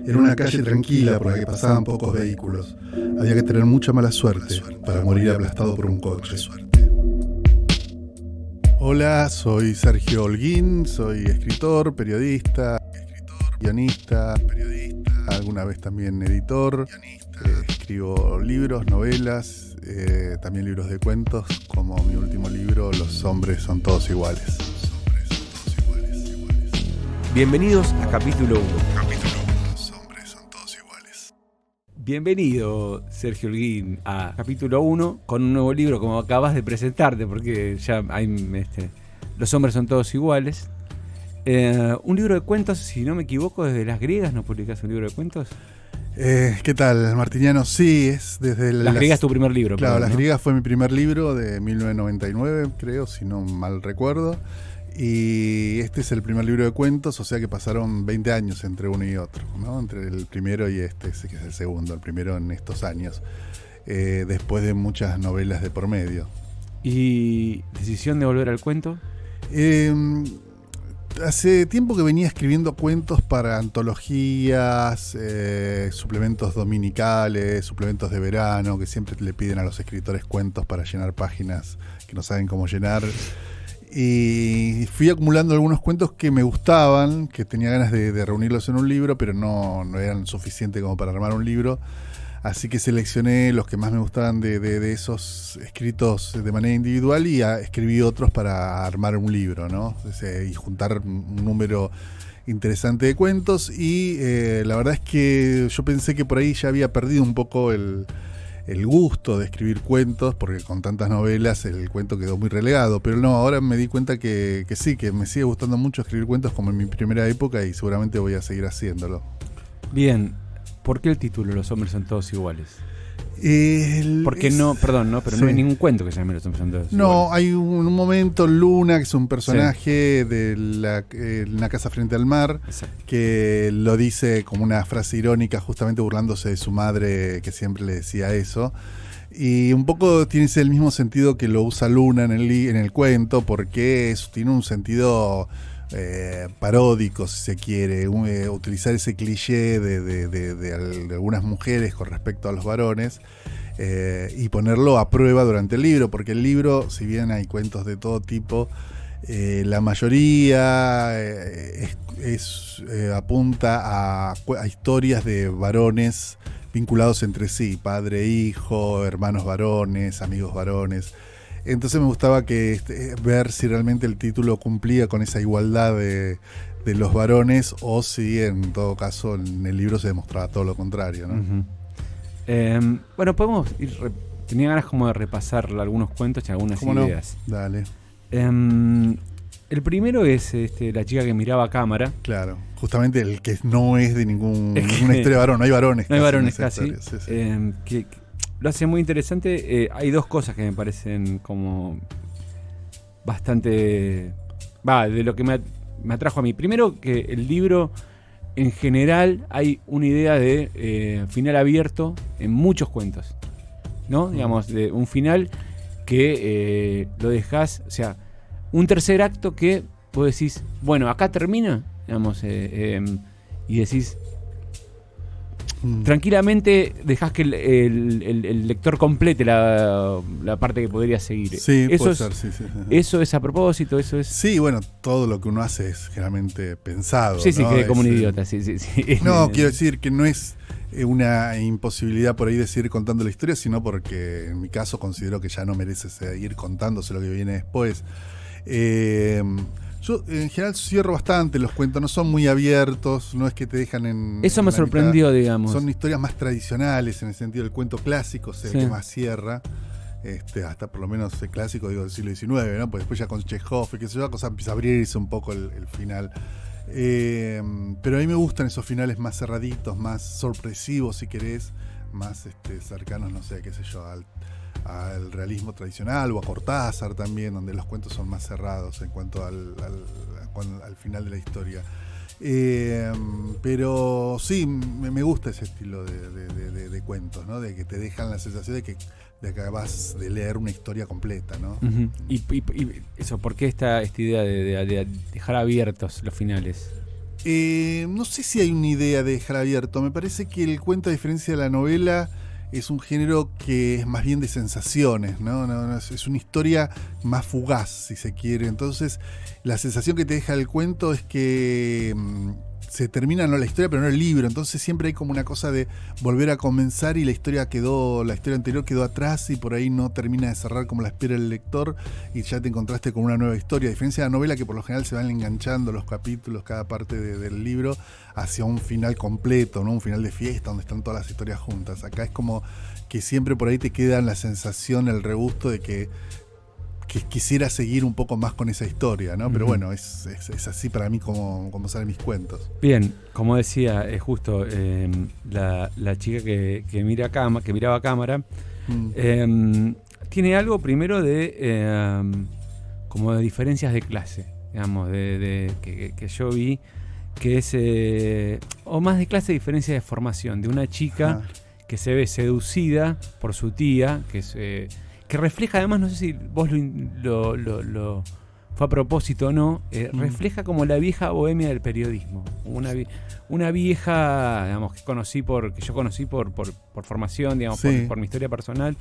Era una calle tranquila por la que pasaban pocos vehículos. Había que tener mucha mala suerte para morir aplastado por un coche. Hola, soy Sergio Holguín, soy escritor, periodista, guionista, alguna vez también editor. Escribo libros, novelas, también libros de cuentos, como mi último libro, Los hombres son todos iguales. Bienvenidos a capítulo 1. Los hombres son todos iguales. Bienvenido, Sergio Holguín, a capítulo 1 con un nuevo libro, como acabas de presentarte, porque ya hay Los hombres son todos iguales. Un libro de cuentos, si no me equivoco, desde las griegas, ¿no publicás un libro de cuentos? ¿Qué tal, Martiniano? Sí, es desde Las griegas tu primer libro. Claro, perdón, Las ¿no? griegas fue mi primer libro de 1999, creo, si no mal recuerdo. Y este es el primer libro de cuentos, o sea que pasaron 20 años entre uno y otro, ¿no? Entre el primero y este, que es el segundo, el primero en estos años, después de muchas novelas de por medio. ¿Y decisión de volver al cuento? Hace tiempo que venía escribiendo cuentos para antologías, suplementos dominicales, suplementos de verano, que siempre le piden a los escritores cuentos para llenar páginas que no saben cómo llenar. Y fui acumulando algunos cuentos que me gustaban, que tenía ganas de reunirlos en un libro, pero no eran suficientes como para armar un libro. Así que seleccioné los que más me gustaban de esos escritos de manera individual y escribí otros para armar un libro, ¿no? Y juntar un número interesante de cuentos. Y la verdad es que yo pensé que por ahí ya había perdido un poco el gusto de escribir cuentos, porque con tantas novelas el cuento quedó muy relegado. Pero no, ahora me di cuenta que sí, que me sigue gustando mucho escribir cuentos como en mi primera época y seguramente voy a seguir haciéndolo. Bien. ¿Por qué el título Los hombres son todos iguales? Porque sí. no hay ningún cuento que se llame Los hombres son todos iguales. No, hay un momento, Luna, que es un personaje de una casa frente al mar, Exacto. que lo dice como una frase irónica, justamente burlándose de su madre, que siempre le decía eso. Y un poco tiene el mismo sentido que lo usa Luna en el cuento, porque tiene un sentido paródico, si se quiere, utilizar ese cliché de algunas mujeres con respecto a los varones, y ponerlo a prueba durante el libro, porque el libro, si bien hay cuentos de todo tipo, la mayoría apunta a historias de varones vinculados entre sí, padre e hijo, hermanos varones, amigos varones. Entonces me gustaba ver si realmente el título cumplía con esa igualdad de los varones, o si en todo caso en el libro se demostraba todo lo contrario, ¿no? Uh-huh. Bueno, podemos ir. Tenía ganas como de repasar algunos cuentos y algunas ideas. No? Dale. El primero es La chica que miraba a cámara. Claro, justamente el que no es de ninguna historia de varón, no hay varones. No hay varones casi. Sí. Que lo hace muy interesante. Hay dos cosas que me parecen como bastante... de lo que me atrajo a mí. Primero, que el libro, en general, hay una idea de final abierto en muchos cuentos, ¿no? Digamos, de un final que lo dejás... O sea, un tercer acto que vos decís, bueno, acá termina, digamos, y decís... Tranquilamente dejás que el lector complete la parte que podría seguir. Sí, eso puede es, ser, sí. Eso es a propósito, eso es... Sí, bueno, todo lo que uno hace es generalmente pensado. Sí, ¿no? quedé como un idiota, sí. No, quiero decir que no es una imposibilidad por ahí de seguir contando la historia, sino porque en mi caso considero que ya no merece seguir contándose lo que viene después. Yo en general cierro bastante los cuentos, no son muy abiertos, no es que te dejan en... Eso me sorprendió, digamos. Son historias más tradicionales en el sentido del cuento clásico, es el que más cierra, hasta por lo menos el clásico, digo, del siglo XIX, ¿no? Pues después ya con Chekhov y qué sé yo, la cosa empieza a abrirse un poco el final. Pero a mí me gustan esos finales más cerraditos, más sorpresivos si querés, más cercanos, no sé, qué sé yo, al realismo tradicional, o a Cortázar también, donde los cuentos son más cerrados en cuanto al final de la historia. Pero sí, me gusta ese estilo de cuentos, ¿no? De que te dejan la sensación de que acabas de leer una historia completa, ¿no? Uh-huh. Y eso, ¿por qué esta idea de dejar abiertos los finales? No sé si hay una idea de dejar abierto. Me parece que el cuento, a diferencia de la novela, es un género que es más bien de sensaciones, ¿no? Es una historia más fugaz, si se quiere. Entonces, la sensación que te deja el cuento es que se termina no la historia, pero no el libro. Entonces siempre hay como una cosa de volver a comenzar y la historia anterior quedó atrás y por ahí no termina de cerrar como la espera el lector y ya te encontraste con una nueva historia. A diferencia de la novela, que por lo general se van enganchando los capítulos, cada parte del libro, hacia un final completo, ¿no? Un final de fiesta donde están todas las historias juntas. Acá es como que siempre por ahí te queda la sensación, el regusto de que quisiera seguir un poco más con esa historia, ¿no? Pero bueno, es así para mí como salen mis cuentos. Bien, como decía, es justo la chica que miraba a cámara, tiene algo primero de como de diferencias de clase, digamos, que yo vi, que es, o más de clase, diferencia de formación, de una chica que se ve seducida por su tía, que refleja, además, no sé si vos lo fue a propósito o no, refleja como la vieja bohemia del periodismo. Una vieja, digamos, que yo conocí por formación, digamos, por mi historia personal,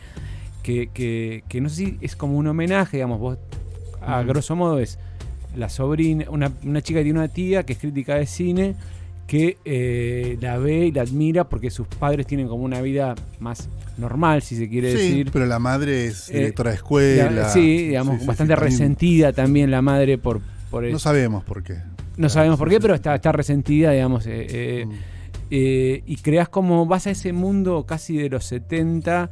que no sé si es como un homenaje, digamos, vos, a grosso modo es la sobrina, una chica que tiene una tía que es crítica de cine, que la ve y la admira porque sus padres tienen como una vida más normal, si se quiere decir. Pero la madre es directora de escuela. Sí, digamos, bastante resentida también la madre por eso. No sabemos por qué. No sabemos por qué, pero está resentida, digamos. Y creas como vas a ese mundo casi de los 70,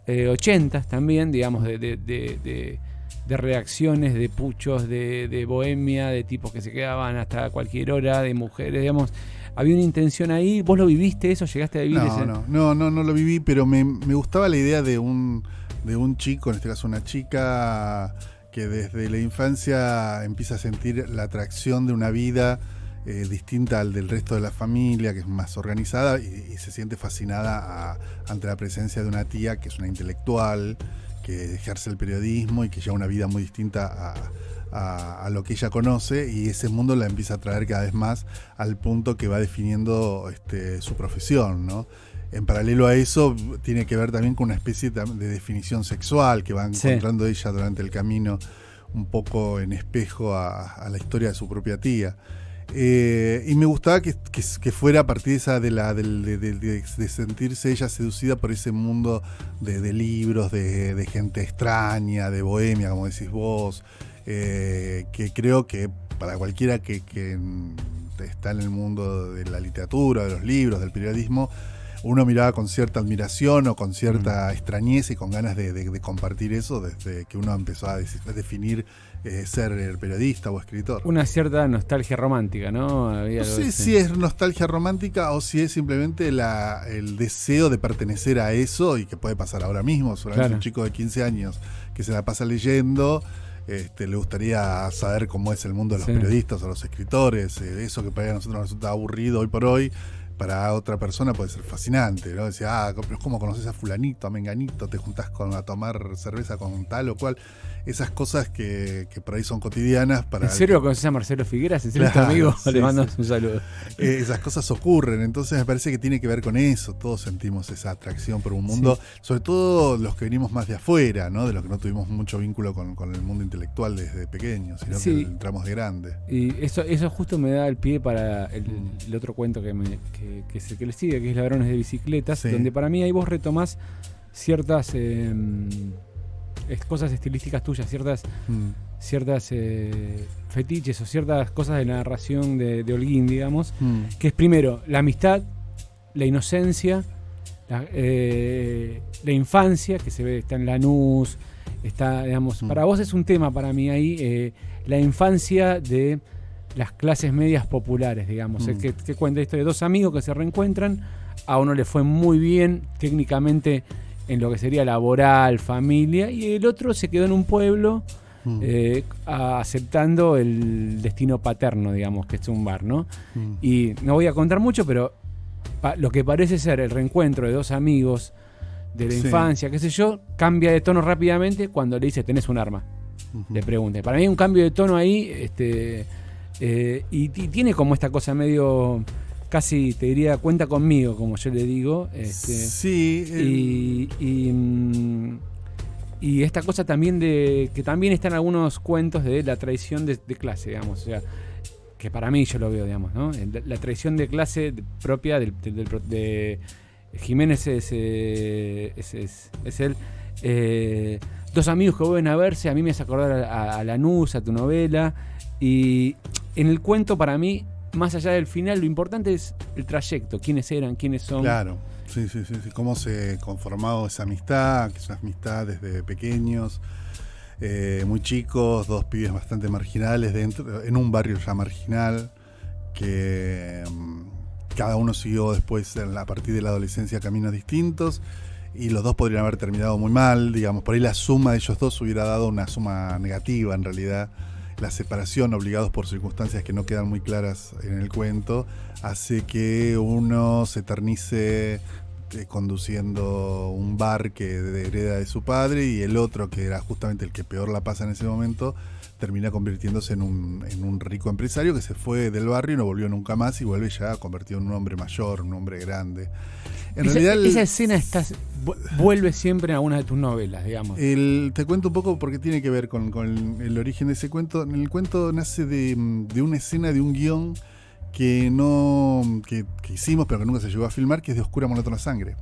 80 también, digamos, de reacciones, de puchos, de bohemia, de tipos que se quedaban hasta cualquier hora, de mujeres, digamos. Había una intención ahí. ¿Vos lo viviste eso? ¿Llegaste a vivir ese? No lo viví, pero me gustaba la idea de un chico, en este caso una chica, que desde la infancia empieza a sentir la atracción de una vida distinta al del resto de la familia, que es más organizada, y se siente fascinada ante la presencia de una tía que es una intelectual, que ejerce el periodismo y que lleva una vida muy distinta a lo que ella conoce, y ese mundo la empieza a atraer cada vez más al punto que va definiendo su profesión, ¿no? En paralelo a eso tiene que ver también con una especie de definición sexual que va encontrando ella durante el camino, un poco en espejo a la historia de su propia tía. Y me gustaba que fuera a partir de esa de sentirse ella seducida por ese mundo de libros, de gente extraña, de bohemia, como decís vos, que creo que para cualquiera que está en el mundo de la literatura, de los libros, del periodismo, uno miraba con cierta admiración o con cierta extrañeza y con ganas de compartir eso desde que uno empezó a definir ser periodista o escritor. Una cierta nostalgia romántica, ¿no? No sé si es nostalgia romántica o si es simplemente el deseo de pertenecer a eso, y que puede pasar ahora mismo. Solamente un chico de 15 años que se la pasa leyendo, le gustaría saber cómo es el mundo de los periodistas o los escritores. Eso que para nosotros nos resulta aburrido hoy por hoy, para otra persona puede ser fascinante, ¿no? Decía, pero ¿cómo conoces a fulanito, a menganito? Te juntás a tomar cerveza con tal o cual. Esas cosas que por ahí son cotidianas. ¿En serio conoces a Marcelo Figueras? ¿En serio es tu amigo? Le mando un saludo. Esas cosas ocurren, entonces me parece que tiene que ver con eso. Todos sentimos esa atracción por un mundo, sobre todo los que venimos más de afuera, ¿no? De los que no tuvimos mucho vínculo con el mundo intelectual desde pequeños, sino que entramos de grande. Y eso justo me da el pie para el otro cuento que es el que le sigue, que es Ladrones de Bicicletas, donde para mí ahí vos retomás ciertas cosas estilísticas tuyas, ciertas fetiches o ciertas cosas de la narración de Holguín, digamos, que es primero la amistad, la inocencia, la infancia, que se ve, está en Lanús, está, digamos, para vos es un tema, para mí ahí, la infancia de las clases medias populares, digamos, que cuenta esto de dos amigos que se reencuentran, a uno le fue muy bien técnicamente en lo que sería laboral, familia, y el otro se quedó en un pueblo aceptando el destino paterno, digamos, que es un bar, ¿no? Y no voy a contar mucho, pero lo que parece ser el reencuentro de dos amigos de la infancia, qué sé yo, cambia de tono rápidamente cuando le dice, ¿tenés un arma? Le pregunte. Para mí hay un cambio de tono ahí, Tiene como esta cosa medio, casi te diría, cuenta conmigo, como yo le digo. Sí. Y esta cosa también de que también están algunos cuentos de la traición de clase, digamos. O sea, que para mí yo lo veo, digamos, ¿no? La traición de clase propia de Jiménez es él. Dos amigos que vuelven a verse, a mí me hace acordar a Lanús, a tu novela. Y en el cuento, para mí, más allá del final, lo importante es el trayecto. ¿Quiénes eran? ¿Quiénes son? Claro, sí. Cómo se conformó esa amistad, que es una amistad desde pequeños, muy chicos, dos pibes bastante marginales en un barrio ya marginal, que cada uno siguió después, a partir de la adolescencia, caminos distintos. Y los dos podrían haber terminado muy mal, digamos, por ahí la suma de ellos dos hubiera dado una suma negativa en realidad. La separación, obligados por circunstancias que no quedan muy claras en el cuento, hace que uno se eternice conduciendo un bar que hereda de su padre, y el otro, que era justamente el que peor la pasa en ese momento, termina convirtiéndose en un rico empresario que se fue del barrio y no volvió nunca más, y vuelve ya convertido en un hombre mayor, un hombre grande. Esa escena vuelve siempre a una de tus novelas, digamos. Te cuento un poco porque tiene que ver con el origen de ese cuento. En el cuento nace de una escena, de un guión que hicimos, pero que nunca se llegó a filmar, que es de Oscura Monótona Sangre.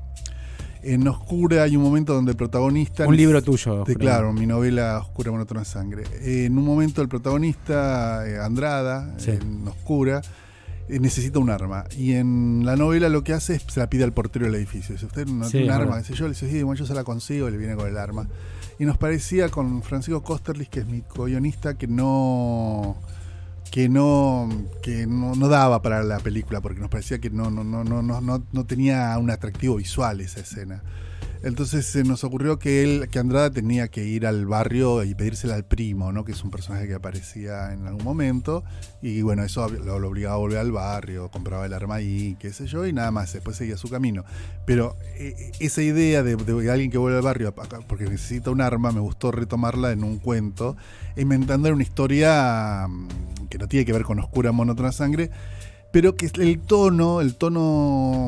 En Oscura hay un momento donde el protagonista... Un libro tuyo. Claro, mi novela Oscura Monótona Sangre. En un momento el protagonista, Andrada, sí, en Oscura, necesita un arma. Y en la novela lo que hace es se la pide al portero del edificio. Dice, ¿usted no tiene un arma? Dice, yo le dice, sí, bueno, yo se la consigo, y le viene con el arma. Y nos parecía con Francisco Kosterlitz, que es mi co-guionista, que no daba para la película, porque nos parecía que no tenía un atractivo visual esa escena. Entonces se nos ocurrió que Andrada tenía que ir al barrio y pedírsela al primo, ¿no? Que es un personaje que aparecía en algún momento, y bueno, eso lo obligaba a volver al barrio, compraba el arma ahí, qué sé yo, y nada más, después seguía su camino. Pero esa idea de alguien que vuelve al barrio porque necesita un arma, me gustó retomarla en un cuento, inventando una historia que no tiene que ver con Oscura Monótona Sangre, pero que el tono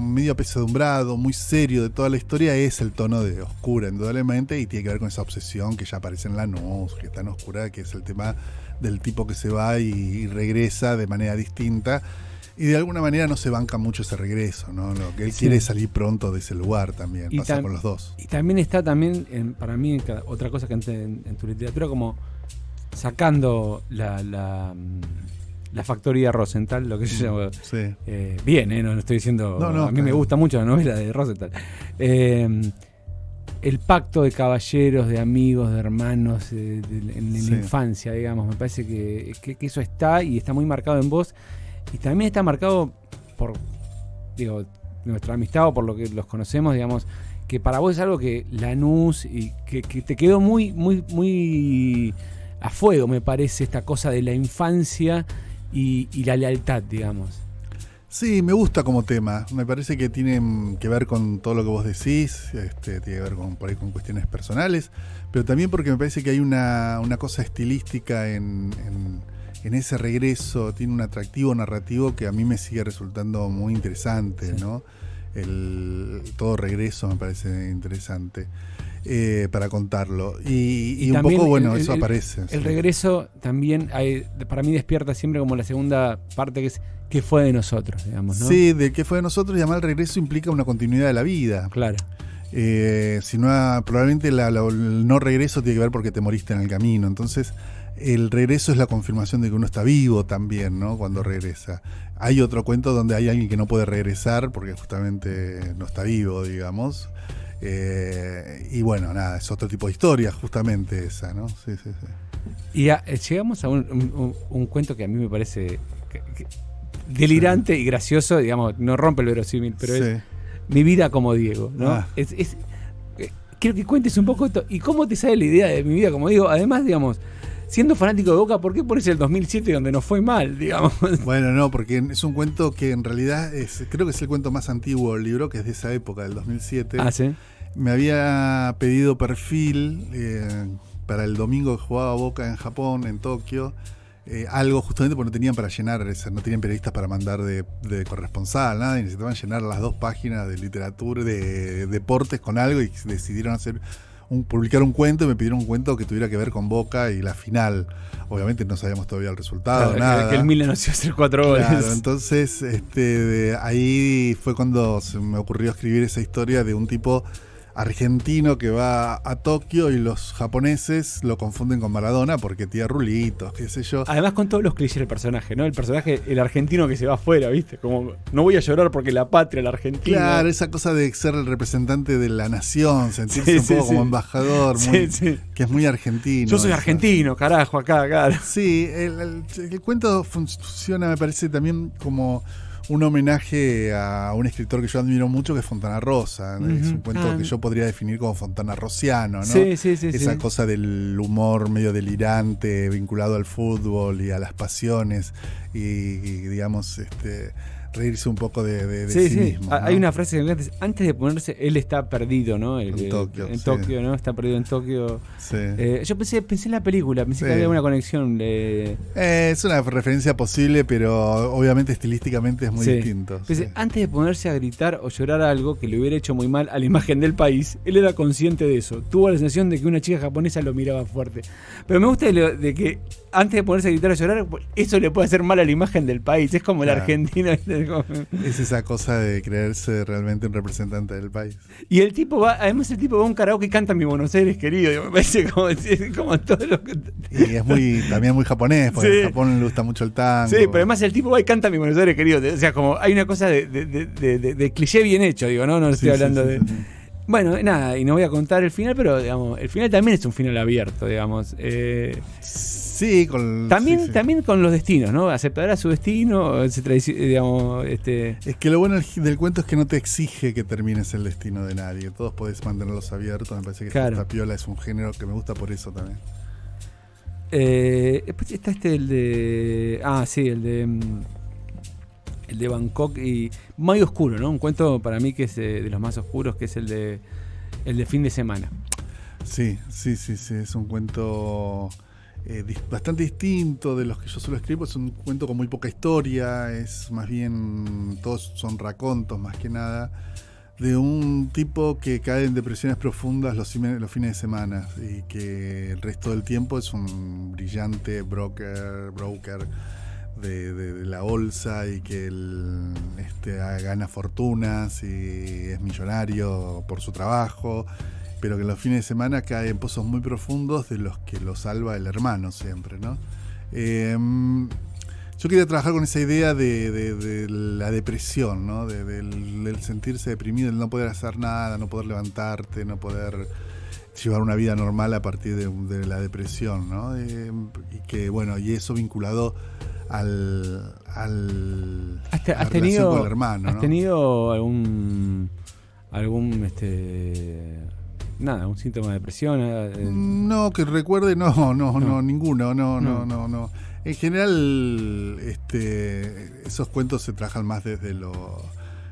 medio apesadumbrado, muy serio de toda la historia es el tono de Oscura, indudablemente, y tiene que ver con esa obsesión que ya aparece en Lanús, que está en Oscura, que es el tema del tipo que se va y regresa de manera distinta, y de alguna manera no se banca mucho ese regreso, ¿no? Lo que él quiere es salir pronto de ese lugar también, pasa con los dos. Y también está para mí, otra cosa que en tu literatura, como sacando la factoría Rosenthal, lo que se llama. Sí. Bien, no estoy diciendo. A mí me gusta mucho la novela de Rosenthal. El pacto de caballeros, de amigos, de hermanos, en la infancia, digamos. Me parece que eso está, y está muy marcado en vos. Y también está marcado por, nuestra amistad, o por lo que los conocemos, digamos, que para vos es algo que Lanús, y que te quedó muy, muy, muy a fuego, me parece, esta cosa de la infancia y la lealtad, digamos. Sí, me gusta como tema. Me parece que tiene que ver con todo lo que vos decís, tiene que ver por ahí con cuestiones personales, pero también porque me parece que hay una cosa estilística en ese regreso, tiene un atractivo narrativo que a mí me sigue resultando muy interesante, sí, ¿no? Todo regreso me parece interesante para contarlo. Y un poco, eso aparece. El regreso también para mí despierta siempre como la segunda parte, que es ¿qué fue de nosotros? Digamos, ¿no? Sí, de qué fue de nosotros, y además el regreso implica una continuidad de la vida. Claro. Si no, probablemente el no regreso tiene que ver porque te moriste en el camino. Entonces, el regreso es la confirmación de que uno está vivo también, ¿no? Cuando regresa. Hay otro cuento donde hay alguien que no puede regresar porque justamente no está vivo, digamos. Y bueno, nada, es otro tipo de historia, justamente esa, ¿no? Sí. Y llegamos a un cuento que a mí me parece delirante y gracioso, digamos, no rompe el verosímil, pero es Mi vida como Diego, ¿no? Quiero que cuentes un poco esto. ¿Y cómo te sale la idea de Mi vida como Diego? Además, digamos, siendo fanático de Boca, ¿por qué pones el 2007 donde nos fue mal, digamos? Bueno, no, porque es un cuento que en realidad creo que es el cuento más antiguo del libro, que es de esa época, del 2007. Ah, ¿sí? Me había pedido perfil para el domingo que jugaba Boca en Japón, en Tokio. algo justamente porque no tenían para llenar, no tenían periodistas para mandar de corresponsal, nada, y necesitaban llenar las 2 páginas de literatura, de deportes con algo, y decidieron publicar un cuento, y me pidieron un cuento que tuviera que ver con Boca y la final. Obviamente no sabíamos todavía el resultado, claro, nada. Que el Milan nos iba a hacer 4 goles. Claro, entonces ahí fue cuando se me ocurrió escribir esa historia de un tipo argentino que va a Tokio y los japoneses lo confunden con Maradona porque tira rulitos, qué sé yo. Además con todos los clichés del personaje, ¿no? El personaje, el argentino que se va afuera, ¿viste? Como, no voy a llorar porque la patria, el argentino. Claro, esa cosa de ser el representante de la nación, sentirse un poco como embajador, que es muy argentino. Yo soy argentino, carajo, acá. Sí, el cuento funciona, me parece, también como un homenaje a un escritor que yo admiro mucho, que es Fontana Rosa. Es un cuento que yo podría definir como Fontana Rosiano, ¿no? Sí. Esa cosa del humor medio delirante, vinculado al fútbol y a las pasiones, y digamos, reírse un poco de sí mismo, ¿no? Hay una frase que me encanta, antes de ponerse, él está perdido, ¿no? En Tokio, ¿no? Está perdido en Tokio. Sí. Yo pensé en la película, pensé que había una conexión. Es una referencia posible, pero obviamente estilísticamente es muy distinto. Pensé, antes de ponerse a gritar o llorar algo que le hubiera hecho muy mal a la imagen del país, él era consciente de eso. Tuvo la sensación de que una chica japonesa lo miraba fuerte. Pero me gusta de que antes de ponerse a gritar o llorar, eso le puede hacer mal a la imagen del país. Es como el argentino. Es esa cosa de creerse realmente un representante del país. Y el tipo va a un karaoke y canta Mi Buenos Aires querido. Y me parece como todo lo que... Y es también muy japonés, porque en Japón le gusta mucho el tango. Sí, pero además el tipo va y canta Mi Buenos Aires querido. O sea, como hay una cosa de cliché bien hecho, digo, no estoy hablando de... Sí. Bueno, nada, y no voy a contar el final, pero digamos, el final también es un final abierto, digamos. Sí, también con los destinos, ¿no? Aceptará su destino, digamos, Es que lo bueno del cuento es que no te exige que termines el destino de nadie. Todos podés mantenerlos abiertos. Me parece que esta piola es un género que me gusta por eso también. Después está el de... el de Bangkok y muy oscuro, ¿no? Un cuento para mí que es de los más oscuros, que es el de Fin de Semana. Sí, es un cuento bastante distinto de los que yo suelo escribir. Es un cuento con muy poca historia, es más bien, todos son racontos más que nada, de un tipo que cae en depresiones profundas los fines de semana y que el resto del tiempo es un brillante broker de la bolsa y que gana fortunas y es millonario por su trabajo, pero que en los fines de semana cae en pozos muy profundos de los que lo salva el hermano siempre, ¿no? Yo quería trabajar con esa idea de la depresión, ¿no? Del sentirse deprimido, el no poder hacer nada, no poder levantarte, no poder llevar una vida normal a partir de la depresión, ¿no? Y que, bueno, y eso vinculado al ¿Has tenido con el hermano, ¿no? ¿Has tenido algún un síntoma de depresión? No, que recuerde, no, ninguno, no. En general, esos cuentos se trabajan más desde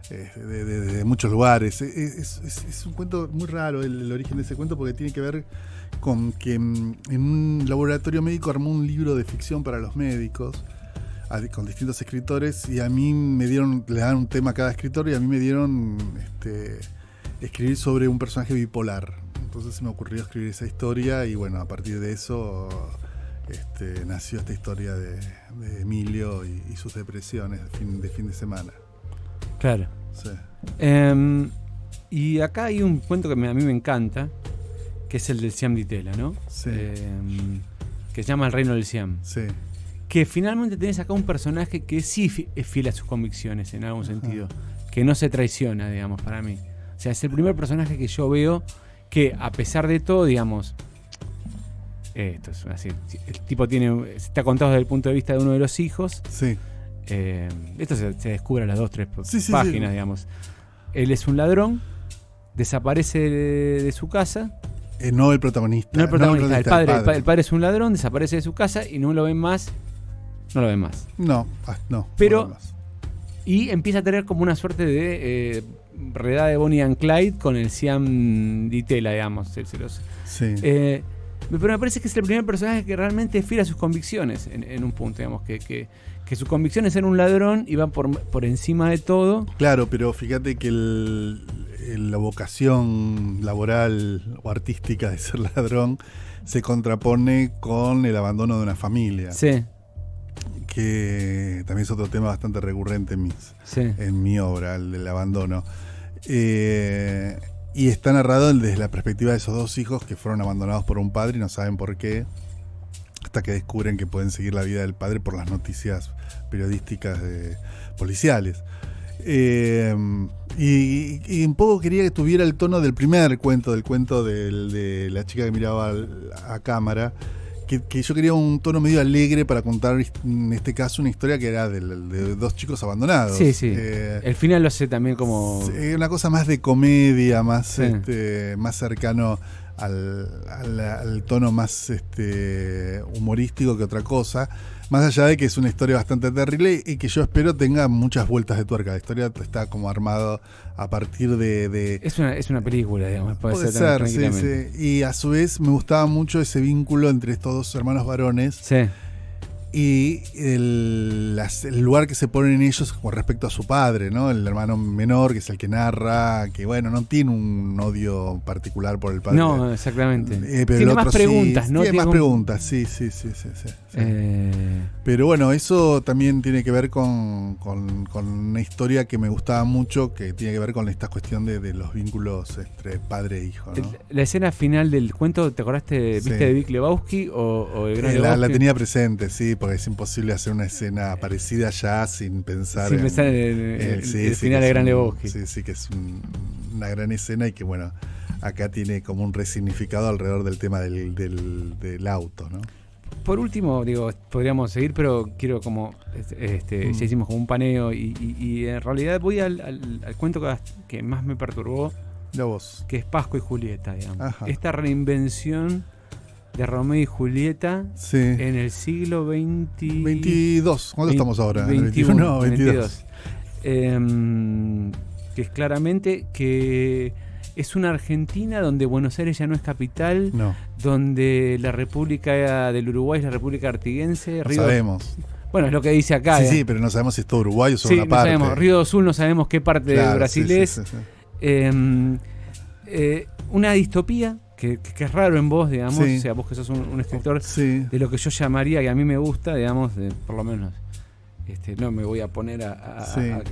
desde muchos lugares. Es un cuento muy raro el origen de ese cuento, porque tiene que ver con que en un laboratorio médico armó un libro de ficción para los médicos con distintos escritores, y a mí le dan un tema a cada escritor, y a mí me dieron escribir sobre un personaje bipolar. Entonces se me ocurrió escribir esa historia, y bueno, a partir de eso nació esta historia de Emilio y sus depresiones de fin de semana. Claro. Sí. Y acá hay un cuento que a mí me encanta, que es el del Siam Ditela, ¿no? Sí. Que se llama El Reino del Siam. Sí. Que finalmente tenés acá un personaje que sí es fiel a sus convicciones en algún sentido, que no se traiciona, digamos, para mí. O sea, es el primer personaje que yo veo que, a pesar de todo, digamos, esto es así, el tipo está contado desde el punto de vista de uno de los hijos. Sí. Esto se descubre a las 2-3 páginas, digamos. Él es un ladrón, desaparece de su casa. No el protagonista. No el protagonista, el padre es un ladrón, desaparece de su casa y no lo ven más. No. Pero, y empieza a tener como una suerte de redada de Bonnie and Clyde con el Siam Ditela, digamos. Sí. Pero me parece que es el primer personaje que realmente es fiel a sus convicciones en un punto, digamos, que su convicción es ser un ladrón y va por encima de todo. Claro, pero fíjate que la vocación laboral o artística de ser ladrón se contrapone con el abandono de una familia. Sí. Que también es otro tema bastante recurrente en mi obra, el del abandono. Y está narrado desde la perspectiva de esos dos hijos que fueron abandonados por un padre y no saben por qué, hasta que descubren que pueden seguir la vida del padre por las noticias periodísticas policiales. Y un poco quería que tuviera el tono del primer cuento, del cuento de la chica que miraba a cámara, que yo quería un tono medio alegre para contar, en este caso, una historia que era de dos chicos abandonados. Sí, sí. El final lo hace también como... una cosa más de comedia, más, sí, más cercano al tono más humorístico que otra cosa. Más allá de que es una historia bastante terrible y que yo espero tenga muchas vueltas de tuerca. La historia está como armado a partir de... Es una película, digamos. Puede ser, sí, sí. Y a su vez me gustaba mucho ese vínculo entre estos dos hermanos varones. Sí. Y el lugar que se ponen ellos con respecto a su padre, ¿no? El hermano menor, que es el que narra, que bueno, no tiene un odio particular por el padre. No, exactamente. Pero tiene más preguntas, sí, ¿no? Tiene más preguntas, sí. Pero bueno, eso también tiene que ver con una historia que me gustaba mucho, que tiene que ver con esta cuestión de los vínculos entre padre e hijo, ¿no? La escena final del cuento, ¿te acordaste? ¿Viste de Big Lebowski o el Gran Lebowski? La tenía presente, sí, porque es imposible hacer una escena parecida ya sin pensar en el final de Gran Lebowski. Sí, que es una gran escena y que bueno, acá tiene como un resignificado alrededor del tema del auto, ¿no? Por último, digo, podríamos seguir, pero quiero como ya hicimos como un paneo y en realidad voy al cuento que más me perturbó, que es Pasco y Julieta, digamos. Ajá. Esta reinvención de Romeo y Julieta en el siglo XX... 22. ¿Cuándo estamos ahora? 21, 22. Que es claramente que es una Argentina donde Buenos Aires ya no es capital, donde la República del Uruguay es la República Artiguense. No sabemos. Bueno, es lo que dice acá. Sí, pero no sabemos si es todo Uruguay o solo una parte. No sabemos. Río Sul no sabemos qué parte de Brasil es. Una distopía que es raro en vos, digamos, o sea, vos que sos un escritor de lo que yo llamaría, que a mí me gusta, digamos, por lo menos, no me voy a poner a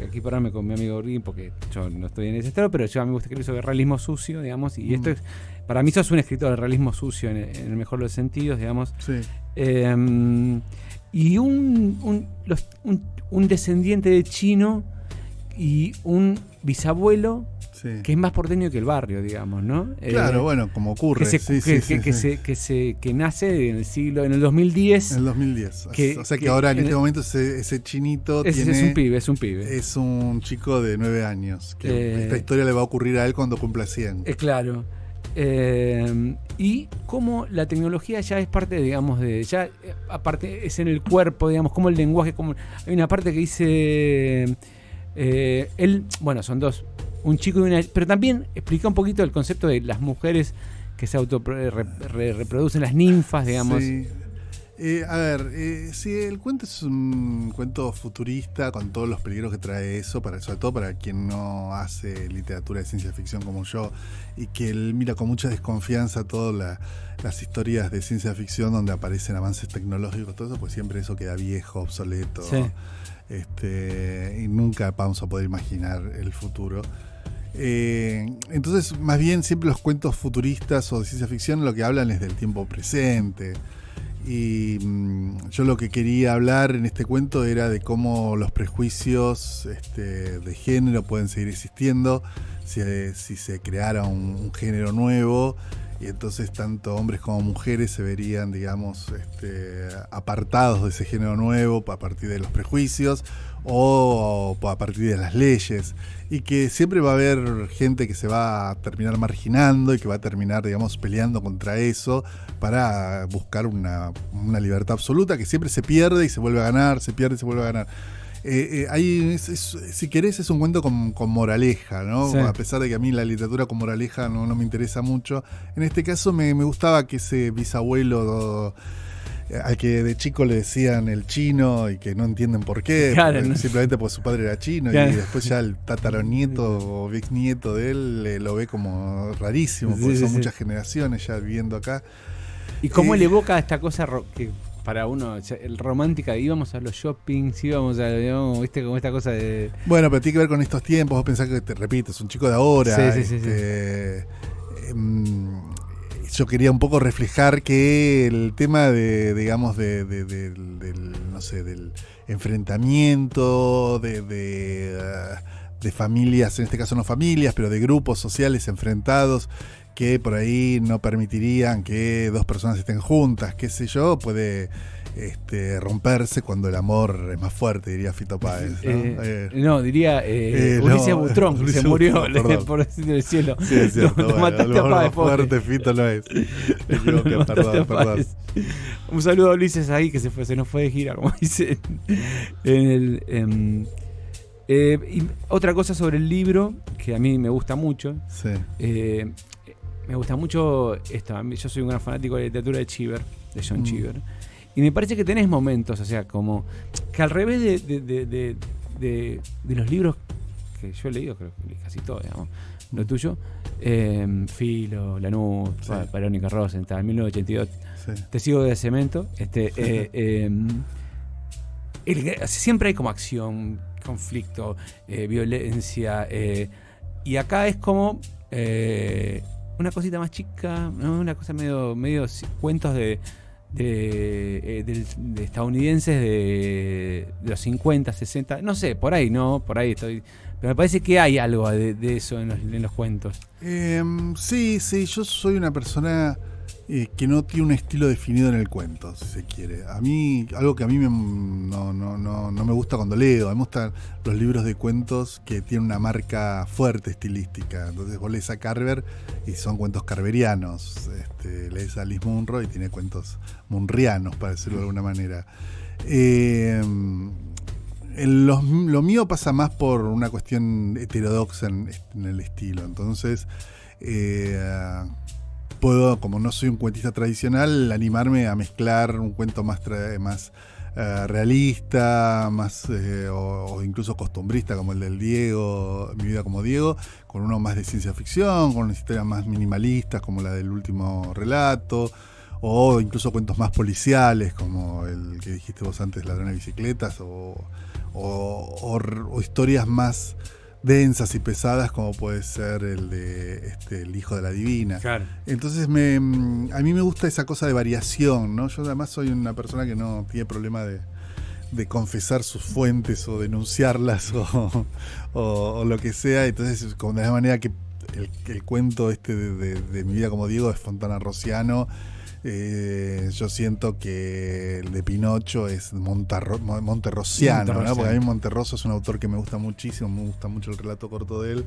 equipararme con mi amigo Urguín porque yo no estoy en ese estado, pero yo a mí me gusta escribir sobre realismo sucio, digamos, y esto es, para mí sos un escritor de realismo sucio en el mejor de los sentidos, digamos. Y un descendiente de chino y un bisabuelo que es más porteño que el barrio, digamos, ¿no? Claro, bueno, como ocurre. Que nace en el 2010. En el 2010. O sea que ahora en este momento ese chinito es un pibe. Es un chico de 9 años. Que esta historia le va a ocurrir a él cuando cumpla 100. Claro. Y cómo la tecnología ya es parte, digamos, aparte es en el cuerpo, digamos, como el lenguaje, hay una parte que dice son dos, un chico y una, pero también explica un poquito el concepto de las mujeres que se reproducen, las ninfas, digamos. Sí. El cuento es un cuento futurista con todos los peligros que trae eso, sobre todo para quien no hace literatura de ciencia ficción como yo y que él mira con mucha desconfianza todas las historias de ciencia ficción donde aparecen avances tecnológicos, todo eso, pues siempre eso queda viejo, obsoleto, y nunca vamos a poder imaginar el futuro. Entonces, más bien siempre los cuentos futuristas o de ciencia ficción lo que hablan es del tiempo presente. Y yo lo que quería hablar en este cuento era de cómo los prejuicios de género pueden seguir existiendo si se creara un género nuevo, y entonces tanto hombres como mujeres se verían, digamos, apartados de ese género nuevo a partir de los prejuicios o a partir de las leyes, y que siempre va a haber gente que se va a terminar marginando y que va a terminar, digamos, peleando contra eso para buscar una libertad absoluta que siempre se pierde y se vuelve a ganar, se pierde y se vuelve a ganar. Si querés, es un cuento con moraleja, ¿no? Sí. A pesar de que a mí la literatura con moraleja no me interesa mucho. En este caso me gustaba que ese bisabuelo al que de chico le decían el chino y que no entienden por qué, Claro, no. simplemente porque su padre era chino, Claro. y después ya el tataranieto o bisnieto de él lo ve como rarísimo, porque Sí, son sí. muchas generaciones ya viviendo acá. Y cómo él evoca esta cosa que para uno, o sea, el romántica, íbamos a los shoppings, digamos, viste, como esta cosa de... Bueno, pero tiene que ver con estos tiempos. Vos pensás que, te repito, es un chico de ahora. Sí. Yo quería un poco reflejar que el tema digamos, del no sé, del enfrentamiento, de familias, en este caso no familias, pero de grupos sociales enfrentados, que por ahí no permitirían que dos personas estén juntas, qué sé yo, puede romperse cuando el amor es más fuerte, diría Fito Páez, ¿no? No, diría Ulises no, Butrón, que Ulises se murió Butrón, perdón. por decir del cielo. Sí, es cierto. Lo Bueno, mataste a lo Páez, pobre. fuerte, Fito no es. Me equivoqué, Lo mataste perdón, a perdón. Páez. Un saludo a Ulises ahí que se nos fue de gira, como dicen. Y otra cosa sobre el libro que a mí me gusta mucho. Sí. Me gusta mucho esto. Yo soy un gran fanático de la literatura de Cheever, de John Cheever. Y me parece que tenés momentos, o sea, como que al revés de los libros que yo he leído, creo que casi todo, digamos, lo tuyo, Filo, Lanús, Sí. Verónica Rosenthal, 1982, Sí. Te sigo de cemento, siempre hay como acción, conflicto, violencia, y acá es como una cosita más chica, ¿no? Una cosa medio cuentos de estadounidenses de los 50, 60, no sé, por ahí estoy, pero me parece que hay algo de eso en los cuentos. Sí, yo soy una persona que no tiene un estilo definido en el cuento, si se quiere. A mí, algo que a mí no me gusta cuando leo, a mí me gustan los libros de cuentos que tienen una marca fuerte estilística. Entonces vos lees a Carver y son cuentos carverianos, lees a Alice Munro y tiene cuentos munrianos, para decirlo de alguna manera. Lo mío pasa más por una cuestión heterodoxa en el estilo. Entonces puedo, como no soy un cuentista tradicional, animarme a mezclar un cuento más realista, más o incluso costumbrista, como el del Diego, Mi vida como Diego, con uno más de ciencia ficción, con unas historias más minimalistas, como la del último relato, o incluso cuentos más policiales, como el que dijiste vos antes, Ladrón de Bicicletas, o historias más densas y pesadas, como puede ser el de El hijo de la divina. Claro. Entonces a mí me gusta esa cosa de variación, ¿no? Yo además soy una persona que no tiene problema de confesar sus fuentes o denunciarlas o lo que sea. Entonces, como de la manera que el cuento de Mi vida como Diego es Fontana Rossiano, yo siento que el de Pinocho es monterrosiano, ¿no? Porque a mí Monterroso es un autor que me gusta muchísimo, me gusta mucho el relato corto de él,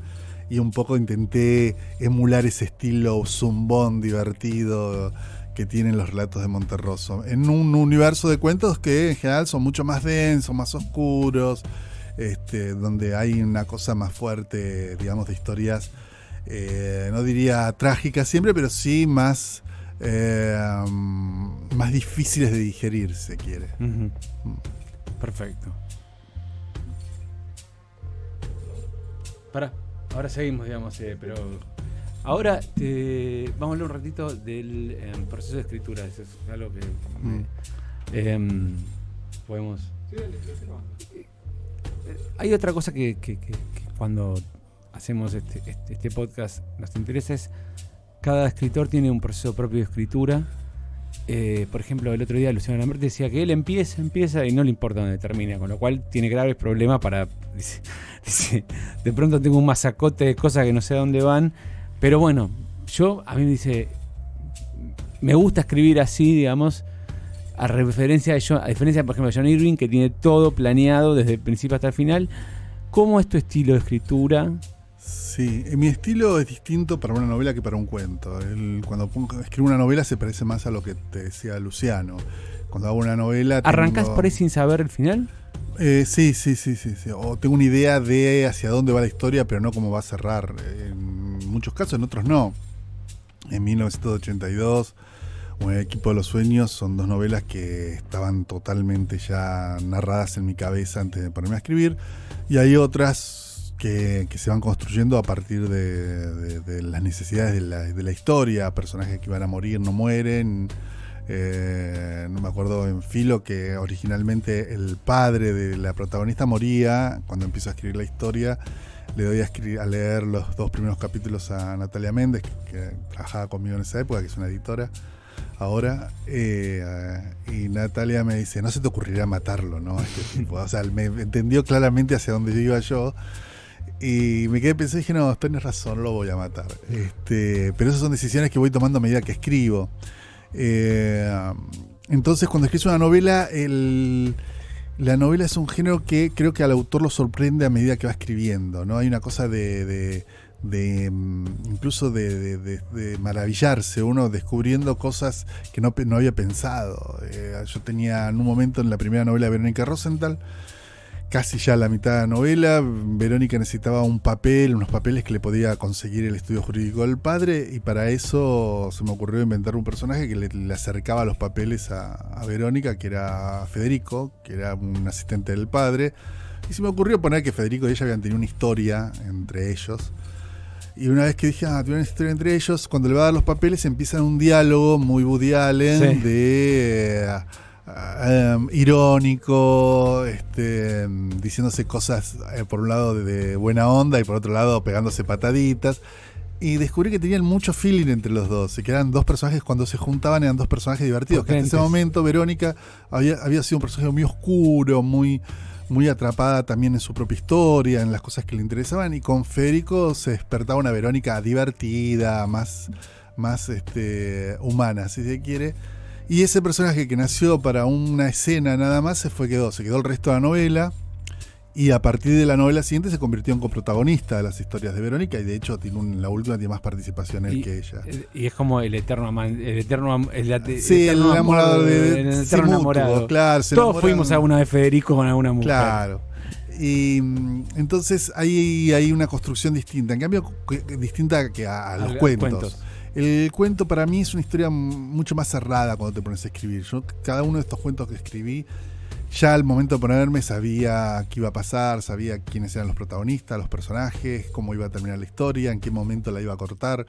y un poco intenté emular ese estilo zumbón divertido que tienen los relatos de Monterroso, en un universo de cuentos que en general son mucho más densos, más oscuros, donde hay una cosa más fuerte, digamos, de historias, no diría trágicas siempre, pero sí más difíciles de digerir, si se quiere. Uh-huh. Perfecto. Ahora seguimos, digamos, pero ahora vamos a hablar un ratito del proceso de escritura. Eso es algo que podemos. Hay otra cosa que cuando hacemos este podcast nos interesa, es cada escritor tiene un proceso propio de escritura. Por ejemplo, el otro día Luciano Lamberti decía que él empieza y no le importa dónde termina, con lo cual tiene graves problemas dice, de pronto tengo un masacote de cosas que no sé a dónde van, pero bueno, a mí me dice, me gusta escribir así, digamos, a diferencia, por ejemplo, de John Irving, que tiene todo planeado desde el principio hasta el final. ¿Cómo es tu estilo de escritura? Sí, mi estilo es distinto para una novela que para un cuento. Cuando escribo una novela se parece más a lo que te decía Luciano. Cuando hago una novela... ¿Arrancás por ahí sin saber el final? Sí. O tengo una idea de hacia dónde va la historia, pero no cómo va a cerrar. En muchos casos, en otros no. En 1982 o El equipo de los sueños son dos novelas que estaban totalmente ya narradas en mi cabeza antes de ponerme a escribir. Y hay otras que se van construyendo a partir de las necesidades de la historia. Personajes que van a morir no mueren. No me acuerdo en Filo que originalmente el padre de la protagonista moría. Cuando empiezo a escribir la historia, le doy a leer los 2 primeros capítulos a Natalia Méndez, que trabajaba conmigo en esa época, que es una editora ahora, y Natalia me dice: no se te ocurrirá matarlo, ¿no? Este tipo. O sea, me entendió claramente hacia dónde iba yo. Y me quedé pensando y dije: no, tenés razón, no lo voy a matar. Pero esas son decisiones que voy tomando a medida que escribo. Entonces, cuando escribes una novela, la novela es un género que creo que al autor lo sorprende a medida que va escribiendo, ¿no? Hay una cosa incluso de maravillarse uno descubriendo cosas que no había pensado. Yo tenía en un momento en la primera novela de Verónica Rosenthal, casi ya a la mitad de la novela, Verónica necesitaba unos papeles que le podía conseguir el estudio jurídico del padre, y para eso se me ocurrió inventar un personaje que le acercaba los papeles a Verónica, que era Federico, que era un asistente del padre, y se me ocurrió poner que Federico y ella habían tenido una historia entre ellos. Y una vez que dije, tuvieron una historia entre ellos, cuando le va a dar los papeles empiezan un diálogo muy Woody Allen, de irónico, diciéndose cosas por un lado de buena onda y por otro lado pegándose pataditas. Y descubrí que tenían mucho feeling entre los dos, y que eran dos personajes, cuando se juntaban eran dos personajes divertidos. Que hasta ese momento Verónica había sido un personaje muy oscuro, muy atrapada también en su propia historia, en las cosas que le interesaban, y con Federico se despertaba una Verónica divertida, más humana, si se quiere. Y ese personaje que nació para una escena nada más se quedó el resto de la novela, y a partir de la novela siguiente se convirtió en coprotagonista de las historias de Verónica, y de hecho la última tiene más participación él que ella. Y es como el eterno enamorado. Claro, todos fuimos alguna vez Federico con alguna mujer. Claro. Y entonces hay una construcción distinta, en cambio distinta que a los cuentos. El cuento para mí es una historia mucho más cerrada cuando te pones a escribir. Yo cada uno de estos cuentos que escribí, ya al momento de ponerme sabía qué iba a pasar, sabía quiénes eran los protagonistas, los personajes, cómo iba a terminar la historia, en qué momento la iba a cortar.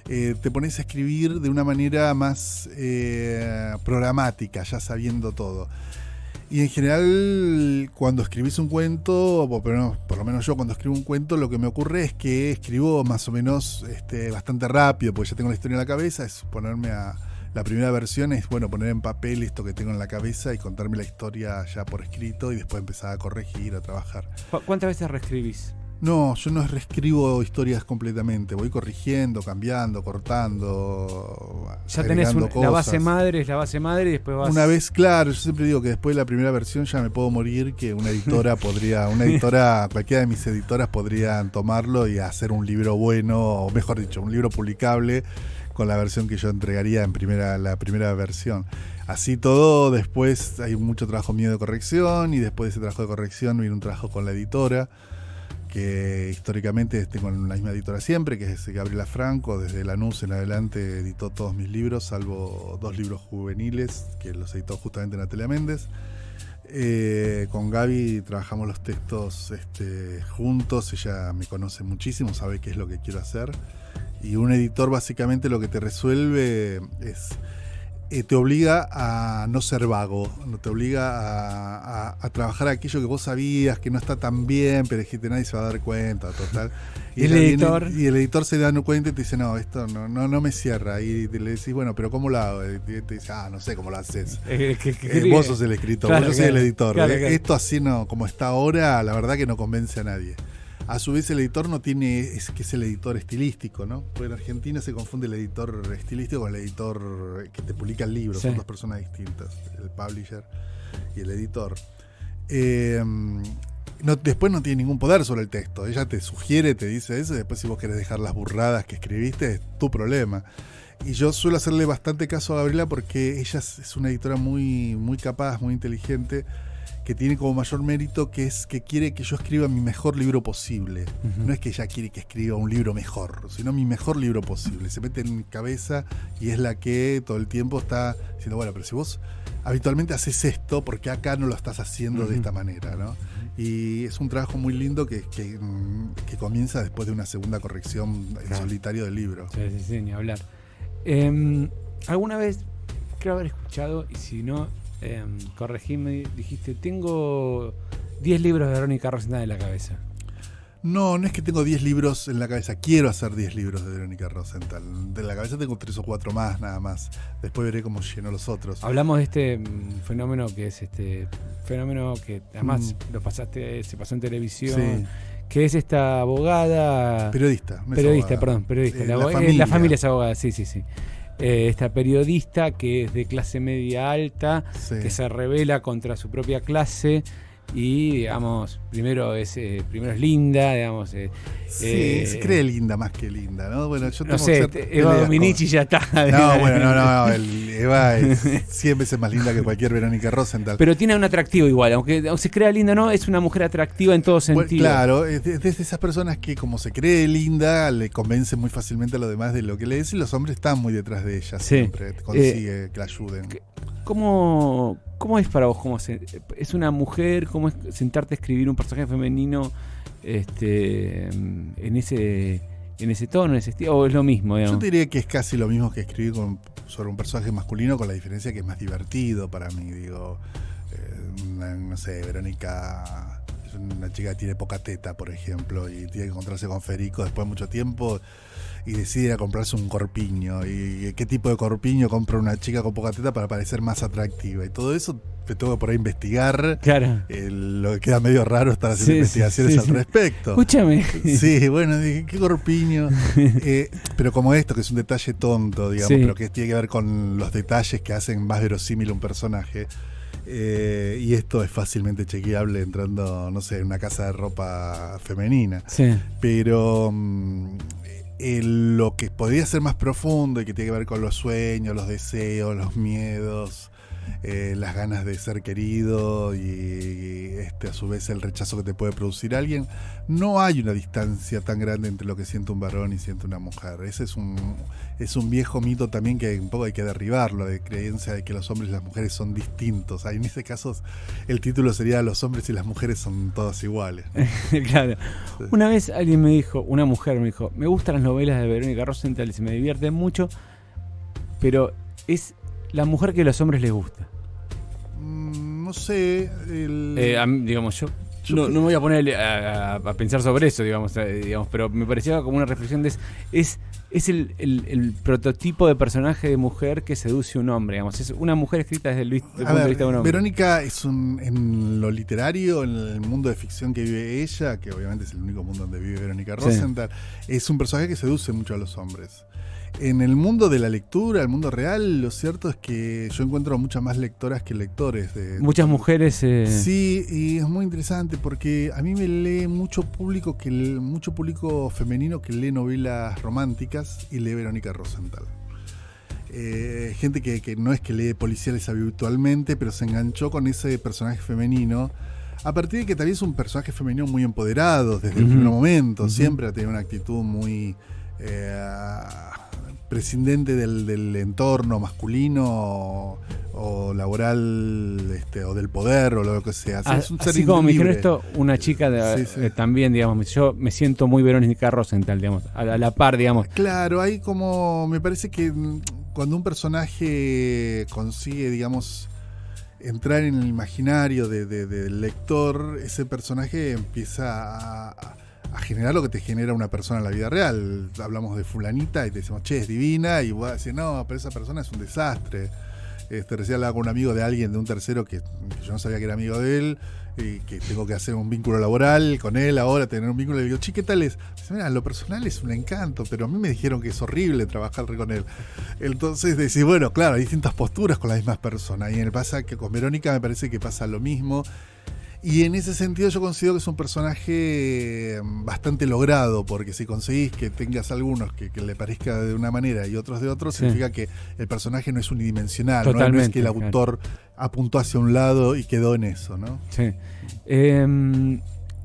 Te pones a escribir de una manera más programática, ya sabiendo todo. Y en general, cuando escribís un cuento, o por lo menos yo cuando escribo un cuento, lo que me ocurre es que escribo más o menos bastante rápido, porque ya tengo la historia en la cabeza. Es ponerme la primera versión es, poner en papel esto que tengo en la cabeza y contarme la historia ya por escrito, y después empezar a corregir, a trabajar. ¿Cuántas veces reescribís? No, yo no reescribo historias completamente, voy corrigiendo, cambiando, cortando. Ya tenés la base madre, es la base madre, y después vas... Una vez, claro, yo siempre digo que después de la primera versión ya me puedo morir, que una editora cualquiera de mis editoras podrían tomarlo y hacer un libro bueno, o mejor dicho, un libro publicable con la versión que yo entregaría en la primera versión. Así todo, después hay mucho trabajo mío de corrección, y después de ese trabajo de corrección viene un trabajo con la editora, que históricamente tengo la misma editora siempre, que es Gabriela Franco. Desde Lanús en adelante editó todos mis libros, salvo 2 libros juveniles que los editó justamente Natalia Méndez. Con Gaby trabajamos los textos juntos, ella me conoce muchísimo, sabe qué es lo que quiero hacer, y un editor básicamente lo que te resuelve es... te obliga a no ser vago, no te obliga a trabajar aquello que vos sabías que no está tan bien, pero es que nadie se va a dar cuenta, total. Y el editor se da cuenta y te dice: no, esto no me cierra. Y le decís: bueno, pero ¿cómo lo hago? Y te dice: no sé cómo lo haces. Vos sos el escritor, claro, yo soy el editor. Claro. Esto así, no, como está ahora, la verdad que no convence a nadie. A su vez el editor no tiene, es el editor estilístico, ¿no? Porque en Argentina se confunde el editor estilístico con el editor que te publica el libro. Sí. Son dos personas distintas, el publisher y el editor. Después no tiene ningún poder sobre el texto. Ella te sugiere, te dice eso, y después si vos querés dejar las burradas que escribiste, es tu problema. Y yo suelo hacerle bastante caso a Gabriela porque ella es una editora muy, muy capaz, muy inteligente, que tiene como mayor mérito, que es que quiere que yo escriba mi mejor libro posible. No es que ella quiere que escriba un libro mejor, sino mi mejor libro posible. Se mete en mi cabeza y es la que todo el tiempo está diciendo, bueno, pero si vos habitualmente haces esto, ¿por qué acá no lo estás haciendo de esta manera, ¿no? Y es un trabajo muy lindo que comienza después de una segunda corrección en solitario del libro. Sí, ni hablar. Alguna vez creo haber escuchado, y si no, corregime, dijiste, tengo 10 libros de Verónica Rosenthal en la cabeza. No es que tengo 10 libros en la cabeza, quiero hacer 10 libros de Verónica Rosenthal. De la cabeza tengo 3 o 4 más, nada más. Después veré cómo lleno los otros. Hablamos de este fenómeno que es fenómeno que además se pasó en televisión. Sí. Que es esta abogada... Periodista. La familia es abogada, sí. Esta periodista que es de clase media alta, que se rebela contra su propia clase y, digamos, primero es linda, digamos. Se cree linda más que linda, ¿no? Bueno, yo no sé, Eva Dominici ya está. No, Eva es 100 veces más linda que cualquier Verónica Rosenthal. Pero tiene un atractivo igual, aunque se crea linda, ¿no? Es una mujer atractiva en todo sentido. Bueno, claro, es de esas personas que como se cree linda, le convence muy fácilmente a los demás de lo que le dice, y los hombres están muy detrás de ella siempre, consigue que la ayuden. ¿Cómo es para vos? ¿Es una mujer? ¿Cómo es sentarte a escribir un personaje femenino en ese tono, en ese estilo? ¿O es lo mismo, digamos? Yo te diría que es casi lo mismo que escribir sobre un personaje masculino, con la diferencia que es más divertido para mí. Digo, no sé, Verónica es una chica que tiene poca teta, por ejemplo, y tiene que encontrarse con Federico después de mucho tiempo y decide ir a comprarse un corpiño. ¿Y qué tipo de corpiño compra una chica con poca teta para parecer más atractiva? Y todo eso te tengo que por ahí investigar. Claro. Lo que queda medio raro estar haciendo investigaciones al respecto. Escúchame. Sí, bueno, ¿qué corpiño? Pero como esto, que es un detalle tonto, digamos, pero que tiene que ver con los detalles que hacen más verosímil un personaje. Y esto es fácilmente chequeable entrando, no sé, en una casa de ropa femenina. Sí. Pero lo que podría ser más profundo y que tiene que ver con los sueños, los deseos, los miedos, las ganas de ser querido y a su vez el rechazo que te puede producir alguien, no hay una distancia tan grande entre lo que siente un varón y siente una mujer. Ese es un viejo mito también que un poco hay que derribarlo, de creencia de que los hombres y las mujeres son distintos. En ese caso el título sería Los hombres y las mujeres son todos iguales. Claro. Sí. Una vez una mujer me dijo, me gustan las novelas de Verónica Rosenthal y se me divierten mucho, pero es la mujer que a los hombres les gusta. No sé. Digamos, yo no me voy a poner a pensar sobre eso, digamos, pero me parecía como una reflexión de es el prototipo de personaje de mujer que seduce a un hombre, digamos. Es una mujer escrita desde el punto de vista de un hombre. Verónica es en lo literario, en el mundo de ficción que vive ella, que obviamente es el único mundo donde vive Verónica Rosenthal, es un personaje que seduce mucho a los hombres. En el mundo de la lectura, el mundo real, lo cierto es que yo encuentro muchas más lectoras que lectores. Muchas mujeres. Sí, y es muy interesante porque a mí me lee mucho público femenino que lee novelas románticas y lee Verónica Rosenthal. Gente que no es que lee policiales habitualmente, pero se enganchó con ese personaje femenino. A partir de que también es un personaje femenino muy empoderado desde el primer momento. Siempre ha tenido una actitud muy prescindente del entorno masculino o laboral o del poder o lo que sea. Es un ser así como me dijeron libre. esto, una chica también, digamos, yo me siento muy Verónica Rosenthal, digamos, a la par, digamos. Claro, hay como, me parece que cuando un personaje consigue, digamos, entrar en el imaginario del lector, ese personaje empieza a generar lo que te genera una persona en la vida real. Hablamos de fulanita y te decimos, che, es divina, y vos decís, no, pero esa persona es un desastre. Recién hablaba con un amigo de alguien, de un tercero que yo no sabía que era amigo de él, y que tengo que hacer un vínculo laboral con él ahora, tener un vínculo, y digo, che, ¿qué tal es? Dice, mira, lo personal es un encanto, pero a mí me dijeron que es horrible trabajar con él. Entonces decís, bueno, claro, hay distintas posturas con las mismas personas, y pasa que con Verónica me parece que pasa lo mismo. Y en ese sentido yo considero que es un personaje bastante logrado, porque si conseguís que tengas algunos que le parezca de una manera y otros de otro, significa que el personaje no es unidimensional, no es que el autor apuntó hacia un lado y quedó en eso, ¿no? Sí.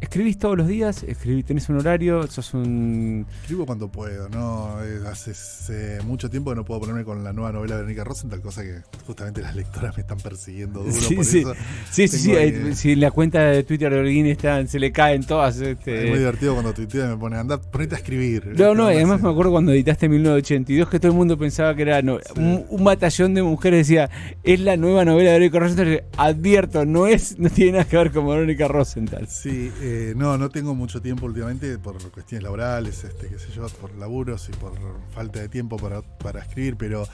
¿Escribís todos los días? ¿Tenés un horario? ¿Sos un...? Escribo cuando puedo, ¿no? Hace mucho tiempo que no puedo ponerme con la nueva novela de Verónica Rosenthal, cosa que justamente las lectoras me están persiguiendo duro por eso. Sí, la cuenta de Twitter de Holguín se le caen todas. Es muy divertido cuando tuitea y me pone, anda, ponete a escribir. No, además me acuerdo cuando editaste 1982 que todo el mundo pensaba que era un batallón de mujeres decía, es la nueva novela de Verónica Rosenthal. Advierto, no tiene nada que ver con Verónica Rosenthal. Sí, no tengo mucho tiempo últimamente por cuestiones laborales, qué sé yo, por laburos y por falta de tiempo para escribir, pero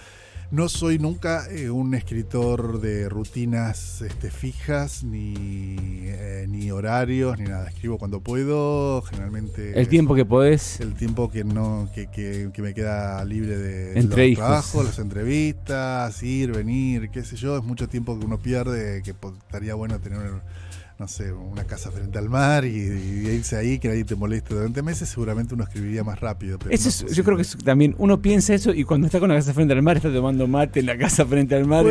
no soy nunca un escritor de rutinas fijas, ni horarios, ni nada. Escribo cuando puedo, generalmente. El tiempo que podés. El tiempo que me queda libre de entre los trabajos, las entrevistas, ir, venir, qué sé yo. Es mucho tiempo que uno pierde, que estaría bueno tener, no sé, una casa frente al mar y irse ahí, que nadie te moleste durante meses. Seguramente uno escribiría más rápido. Pero yo creo que también uno piensa eso y cuando está con la casa frente al mar está tomando mate en la casa frente al mar.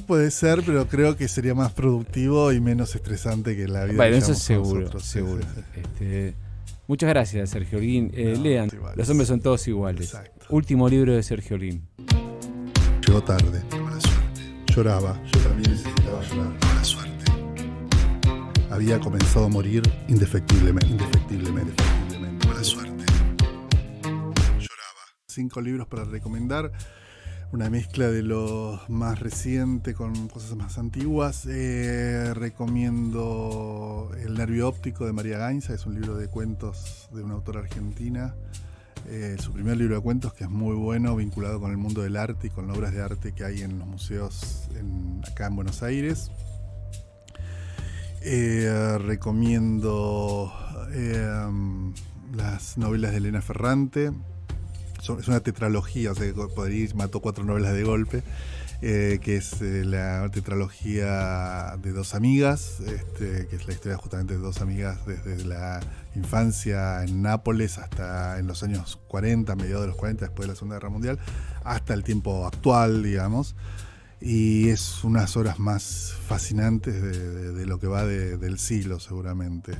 Puede ser, pero creo que sería más productivo y menos estresante que la vida. Bueno, eso es seguro. Sí. Muchas gracias, Sergio Holguín. Lean, Los hombres son todos iguales. Exacto. Último libro de Sergio Holguín. Llegó tarde, mala suerte. Lloraba, yo también necesitaba llorar, mala suerte. Había comenzado a morir indefectiblemente. Mala suerte. Lloraba. 5 libros para recomendar. Una mezcla de lo más reciente con cosas más antiguas. Recomiendo El nervio óptico de María Gainza. Es un libro de cuentos de una autora argentina. Su primer libro de cuentos, que es muy bueno, vinculado con el mundo del arte y con obras de arte que hay en los museos acá en Buenos Aires. Recomiendo las novelas de Elena Ferrante. Es una tetralogía, o sea, mató 4 novelas de golpe, que es la tetralogía de 2 amigas, que es la historia justamente de 2 amigas desde la infancia en Nápoles hasta en los años 40, mediados de los 40, después de la Segunda Guerra Mundial, hasta el tiempo actual, digamos. Y es unas obras más fascinantes de lo que va del siglo, seguramente.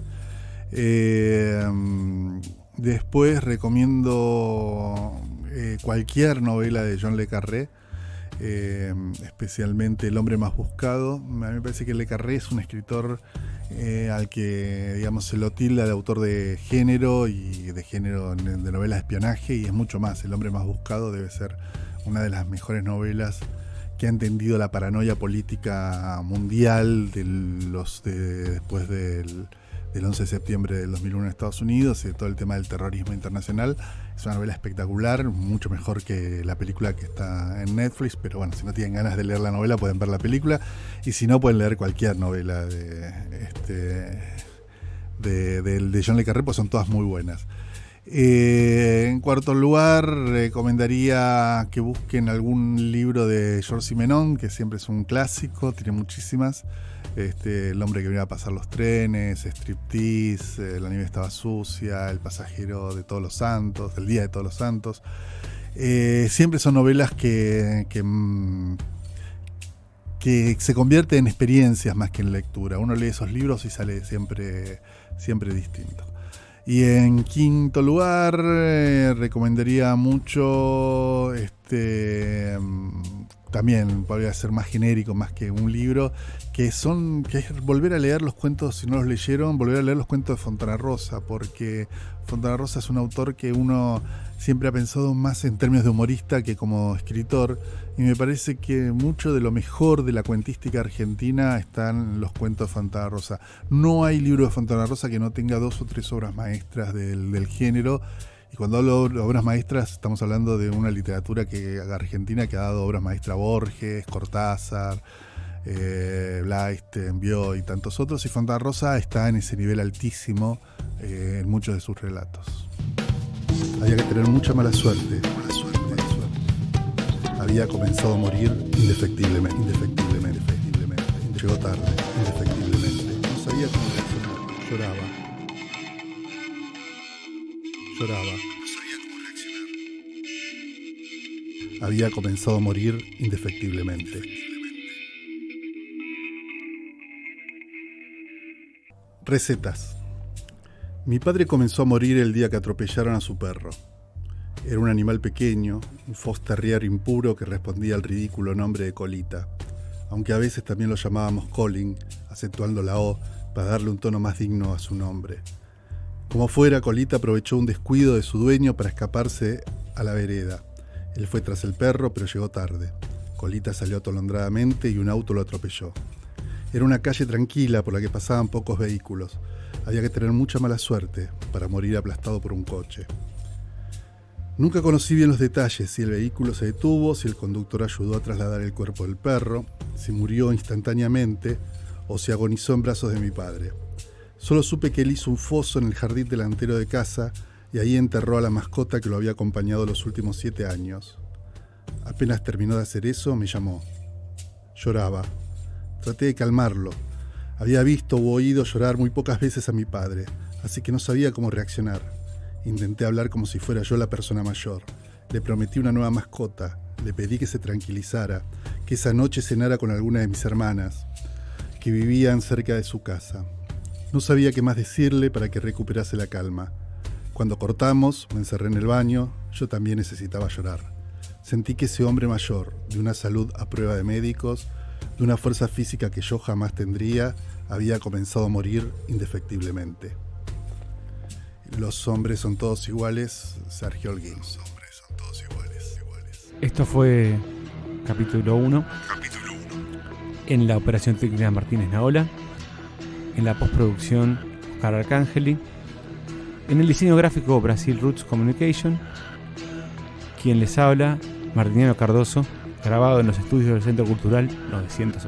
Después recomiendo cualquier novela de John le Carré, especialmente El hombre más buscado. A mí me parece que le Carré es un escritor al que, digamos, se lo tilda de autor de género de novelas de espionaje, y es mucho más. El hombre más buscado debe ser una de las mejores novelas que ha entendido la paranoia política mundial después del 11 de septiembre del 2001 en Estados Unidos y de todo el tema del terrorismo internacional. Es una novela espectacular, mucho mejor que la película que está en Netflix, pero bueno, si no tienen ganas de leer la novela pueden ver la película, y si no pueden leer cualquier novela de John le Carré, pues son todas muy buenas. En cuarto lugar, recomendaría que busquen algún libro de Georges Simenon, que siempre es un clásico, tiene muchísimas. El hombre que venía a pasar los trenes, Striptease, La nieve estaba sucia, El pasajero de Todos los Santos, El día de Todos los Santos. Siempre son novelas que se convierten en experiencias más que en lectura. Uno lee esos libros y sale siempre distinto. Y en quinto lugar, recomendaría mucho, también podría ser más genérico, más que un libro, que es volver a leer los cuentos, si no los leyeron, volver a leer los cuentos de Fontana Rosa, porque Fontana Rosa es un autor que uno siempre ha pensado más en términos de humorista que como escritor, y me parece que mucho de lo mejor de la cuentística argentina están los cuentos de Fontana Rosa. No hay libro de Fontana Rosa que no tenga 2 o 3 obras maestras del género. Y cuando hablo de obras maestras, estamos hablando de una literatura argentina que ha dado obras maestras a Borges, Cortázar, Blaisten, Bioy y tantos otros. Y Fontana Rosa está en ese nivel altísimo en muchos de sus relatos. Había que tener mucha mala suerte. Había comenzado a morir indefectiblemente. Llegó tarde, indefectiblemente. No sabía sabía cómo reaccionar. Lloraba. Lloraba. No sabía cómo reaccionar. Había comenzado a morir indefectiblemente. Recetas. Mi padre comenzó a morir el día que atropellaron a su perro. Era un animal pequeño, un Fox Terrier impuro que respondía al ridículo nombre de Colita, aunque a veces también lo llamábamos Colin, acentuando la O para darle un tono más digno a su nombre. Como fuera, Colita aprovechó un descuido de su dueño para escaparse a la vereda. Él fue tras el perro, pero llegó tarde. Colita salió atolondradamente y un auto lo atropelló. Era una calle tranquila por la que pasaban pocos vehículos. Había que tener mucha mala suerte para morir aplastado por un coche. Nunca conocí bien los detalles, si el vehículo se detuvo, si el conductor ayudó a trasladar el cuerpo del perro, si murió instantáneamente o si agonizó en brazos de mi padre. Solo supe que él hizo un foso en el jardín delantero de casa y ahí enterró a la mascota que lo había acompañado los últimos 7 años. Apenas terminó de hacer eso, me llamó. Lloraba. Traté de calmarlo. Había visto u oído llorar muy pocas veces a mi padre, así que no sabía cómo reaccionar. Intenté hablar como si fuera yo la persona mayor. Le prometí una nueva mascota. Le pedí que se tranquilizara, que esa noche cenara con alguna de mis hermanas, que vivían cerca de su casa. No sabía qué más decirle para que recuperase la calma. Cuando cortamos, me encerré en el baño. Yo también necesitaba llorar. Sentí que ese hombre mayor, de una salud a prueba de médicos, de una fuerza física que yo jamás tendría, había comenzado a morir indefectiblemente. Los hombres son todos iguales, Sergio Holguín. Los hombres son todos iguales. Esto fue capítulo 1. En la operación técnica Martínez Naola. En la postproducción Oscar Arcángeli. En el diseño gráfico Brasil Roots Communication. Quien les habla, Martiniano Cardoso, grabado en los estudios del Centro Cultural 911.